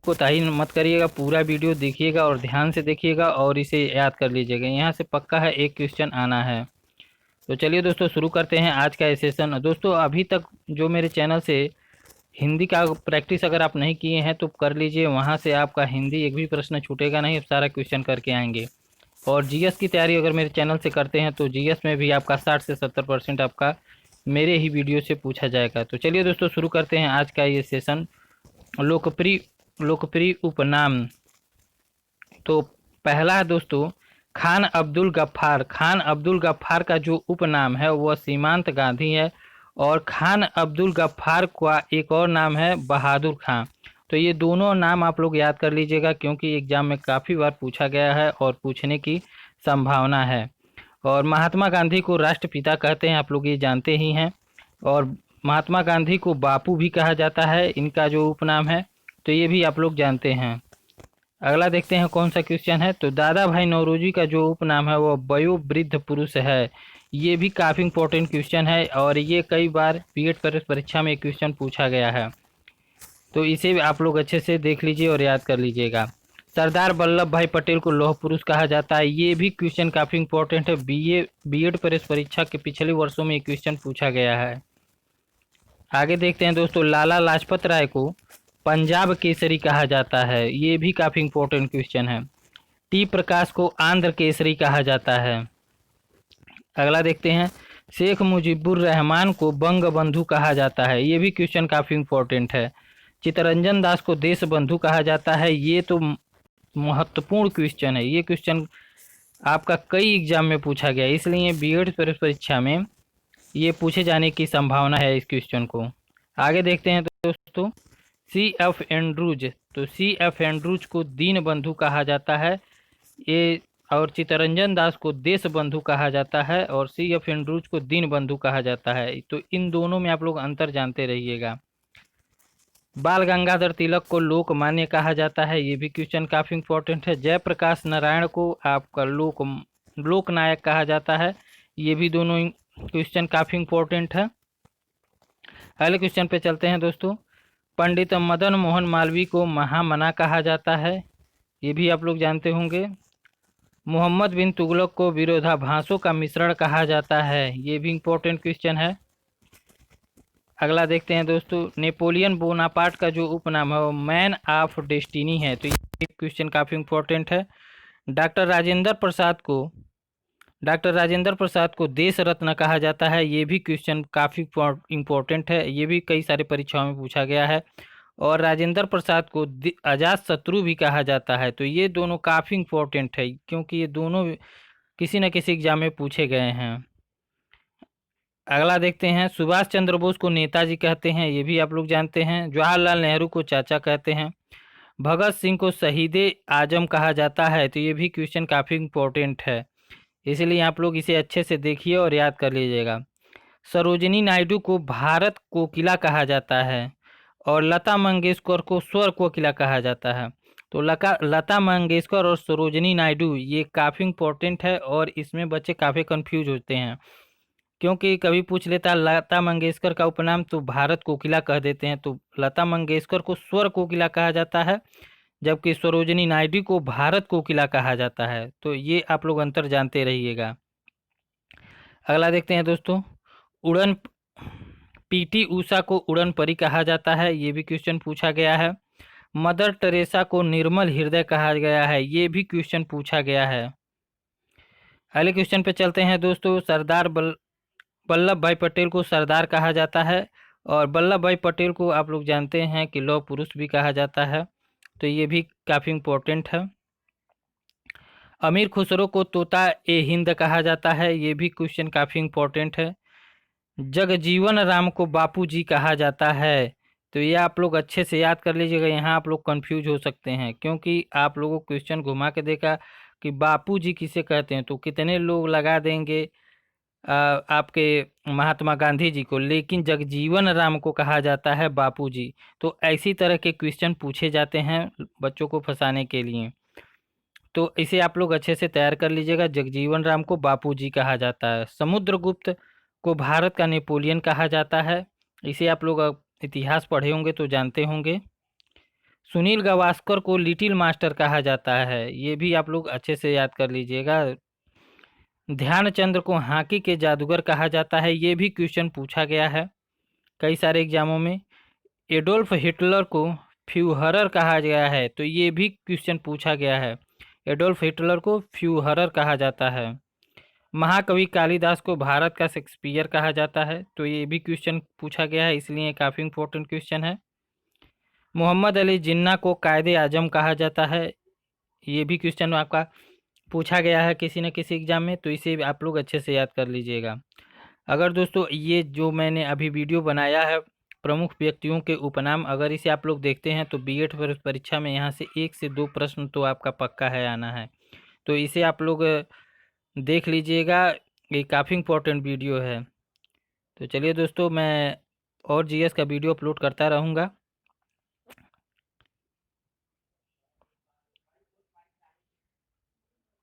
कोताही मत करिएगा, पूरा वीडियो देखिएगा और ध्यान से देखिएगा और इसे याद कर लीजिएगा। यहाँ से पक्का है एक क्वेश्चन आना है। तो चलिए दोस्तों शुरू करते हैं आज का ये सेशन। दोस्तों अभी तक जो मेरे चैनल से हिंदी का प्रैक्टिस अगर आप नहीं किए हैं तो कर लीजिए, वहाँ से आपका हिंदी एक भी प्रश्न छूटेगा नहीं, सारा क्वेश्चन करके आएंगे। और जीएस की तैयारी अगर मेरे चैनल से करते हैं तो जीएस में भी आपका 60 से 70% आपका मेरे ही वीडियो से पूछा जाएगा। तो चलिए दोस्तों शुरू करते हैं आज का ये सेशन। लोकप्रिय लोकप्रिय उपनाम। तो पहला है दोस्तों खान अब्दुल गफ्फार। खान अब्दुल गफ्फार का जो उपनाम है वह सीमांत गांधी है, और खान अब्दुल गफ्फार का एक और नाम है बहादुर खां। तो ये दोनों नाम आप लोग याद कर लीजिएगा, क्योंकि एग्जाम में काफ़ी बार पूछा गया है और पूछने की संभावना है। और महात्मा गांधी को राष्ट्रपिता कहते हैं, आप लोग ये जानते ही हैं। और महात्मा गांधी को बापू भी कहा जाता है, इनका जो उपनाम है, तो ये भी आप लोग जानते हैं। अगला देखते हैं कौन सा क्वेश्चन है। तो दादा भाई नौरोजी का जो उपनाम है वो वयोवृद्ध पुरुष है। ये भी काफ़ी इंपॉर्टेंट क्वेश्चन है और ये कई बार बीएड परीक्षा में क्वेश्चन पूछा गया है, तो इसे भी आप लोग अच्छे से देख लीजिए और याद कर लीजिएगा। सरदार वल्लभ भाई पटेल को लौह पुरुष कहा जाता है। ये भी क्वेश्चन काफ़ी इंपॉर्टेंट है, बीएड परीक्षा के पिछले वर्षों में ये क्वेश्चन पूछा गया है। आगे देखते हैं दोस्तों, लाला लाजपत राय को पंजाब केसरी कहा जाता है। ये भी काफ़ी इंपॉर्टेंट क्वेश्चन है। टी प्रकाश को आंध्र केसरी कहा जाता है। अगला देखते हैं, शेख मुजीबुर रहमान को बंग बंधु कहा जाता है। ये भी क्वेश्चन काफ़ी इंपॉर्टेंट है। चित्तरंजन दास को देश बंधु कहा जाता है। ये तो महत्वपूर्ण क्वेश्चन है, ये क्वेश्चन आपका कई एग्जाम में पूछा गया है, इसलिए बीएड परीक्षा में ये पूछे जाने की संभावना है इस क्वेश्चन को। आगे देखते हैं दोस्तों, सी एफ एंड्रूज। तो सी एफ एंड्रूज को दीन बंधु कहा जाता है ये, और चित्तरंजन दास को देश बंधु कहा जाता है, और सी एफ एंड्रूज को दीन बंधु कहा जाता है। तो इन दोनों में आप लोग अंतर जानते रहिएगा। बाल गंगाधर तिलक को लोकमान्य कहा जाता है। ये भी क्वेश्चन काफ़ी इंपॉर्टेंट है। जयप्रकाश नारायण को आपका लोकनायक कहा जाता है। ये भी दोनों क्वेश्चन काफ़ी इंपॉर्टेंट है। अगले क्वेश्चन पे चलते हैं दोस्तों, पंडित मदन मोहन मालवीय को महामना कहा जाता है। ये भी आप लोग जानते होंगे। मोहम्मद बिन तुगलक को विरोधाभासों का मिश्रण कहा जाता है। ये भी इंपॉर्टेंट क्वेश्चन है। अगला देखते हैं दोस्तों, नेपोलियन बोनापार्ट का जो उपनाम है वो मैन ऑफ डेस्टिनी है। तो ये क्वेश्चन काफ़ी इंपॉर्टेंट है। डॉक्टर राजेंद्र प्रसाद को देश रत्न कहा जाता है। ये भी क्वेश्चन काफ़ी इंपॉर्टेंट है, ये भी कई सारे परीक्षाओं में पूछा गया है। और राजेंद्र प्रसाद को अजात शत्रु भी कहा जाता है। तो ये दोनों काफ़ी इंपॉर्टेंट है, क्योंकि ये दोनों किसी न किसी एग्जाम में पूछे गए हैं। अगला देखते हैं, सुभाष चंद्र बोस को नेताजी कहते हैं। ये भी आप लोग जानते हैं। जवाहरलाल नेहरू को चाचा कहते हैं। भगत सिंह को शहीदे आजम कहा जाता है। तो ये भी क्वेश्चन काफ़ी इंपॉर्टेंट है, इसलिए आप लोग इसे अच्छे से देखिए और याद कर लीजिएगा। सरोजिनी नायडू को भारत कोकिला कहा जाता है, और लता मंगेशकर को स्वर कोकिला कहा जाता है। तो लता मंगेशकर और सरोजिनी नायडू ये काफ़ी इंपॉर्टेंट है, और इसमें बच्चे काफ़ी कंफ्यूज होते हैं, क्योंकि कभी पूछ लेता है लता मंगेशकर का उपनाम तो भारत कोकिला कह देते हैं। तो लता मंगेशकर को स्वर कोकिला कहा जाता है, जबकि सरोजिनी नायडू को भारत कोकिला कहा जाता है। तो ये आप लोग अंतर जानते रहिएगा। अगला देखते हैं दोस्तों, उड़न पीटी ऊषा को उड़न परी कहा जाता है। ये भी क्वेश्चन पूछा गया है। मदर टेरेसा को निर्मल हृदय कहा गया है। ये भी क्वेश्चन पूछा गया है। अगले क्वेश्चन पे चलते हैं दोस्तों, सरदार वल्लभ भाई पटेल को सरदार कहा जाता है, और वल्लभ भाई पटेल को आप लोग जानते हैं कि लौह पुरुष भी कहा जाता है। तो ये भी काफ़ी इंपॉर्टेंट है। अमीर खुसरो को तोता ए हिंद कहा जाता है। ये भी क्वेश्चन काफ़ी इंपॉर्टेंट है। जगजीवन राम को बापू जी कहा जाता है। तो ये आप लोग अच्छे से याद कर लीजिएगा, यहाँ आप लोग कंफ्यूज हो सकते हैं, क्योंकि आप लोगों को क्वेश्चन घुमा के देखा कि बापू जी किसे कहते हैं, तो कितने लोग लगा देंगे आपके महात्मा गांधी जी को, लेकिन जगजीवन राम को कहा जाता है बापू जी। तो ऐसी तरह के क्वेश्चन पूछे जाते हैं बच्चों को फंसाने के लिए, तो इसे आप लोग अच्छे से तैयार कर लीजिएगा। जगजीवन राम को बापू जी कहा जाता है। समुद्रगुप्त को भारत का नेपोलियन कहा जाता है। इसे आप लोग इतिहास पढ़े होंगे तो जानते होंगे। सुनील गावस्कर को लिटिल मास्टर कहा जाता है, ये भी आप लोग अच्छे से याद कर लीजिएगा। ध्यानचंद्र को हॉकी के जादूगर कहा जाता है, ये भी क्वेश्चन पूछा गया है कई सारे एग्जामों में। एडोल्फ हिटलर को फ्यूहरर कहा गया है, तो ये भी क्वेश्चन पूछा गया है। एडोल्फ हिटलर को फ्यूहरर कहा जाता है। महाकवि कालिदास को भारत का शेक्सपियर कहा जाता है, तो ये भी क्वेश्चन पूछा गया है, इसलिए काफ़ी इंपॉर्टेंट क्वेश्चन है। मोहम्मद अली जिन्ना को कायदे आजम कहा जाता है, ये भी क्वेश्चन आपका पूछा गया है किसी न किसी एग्जाम में, तो इसे आप लोग अच्छे से याद कर लीजिएगा। अगर दोस्तों ये जो मैंने अभी वीडियो बनाया है प्रमुख व्यक्तियों के उपनाम, अगर इसे आप लोग देखते हैं तो बीएड परीक्षा में यहाँ से 1 से 2 प्रश्न तो आपका पक्का है आना है, तो इसे आप लोग देख लीजिएगा, ये काफ़ी इम्पोर्टेंट वीडियो है। तो चलिए दोस्तों, मैं और जीएस का वीडियो अपलोड करता रहूँगा।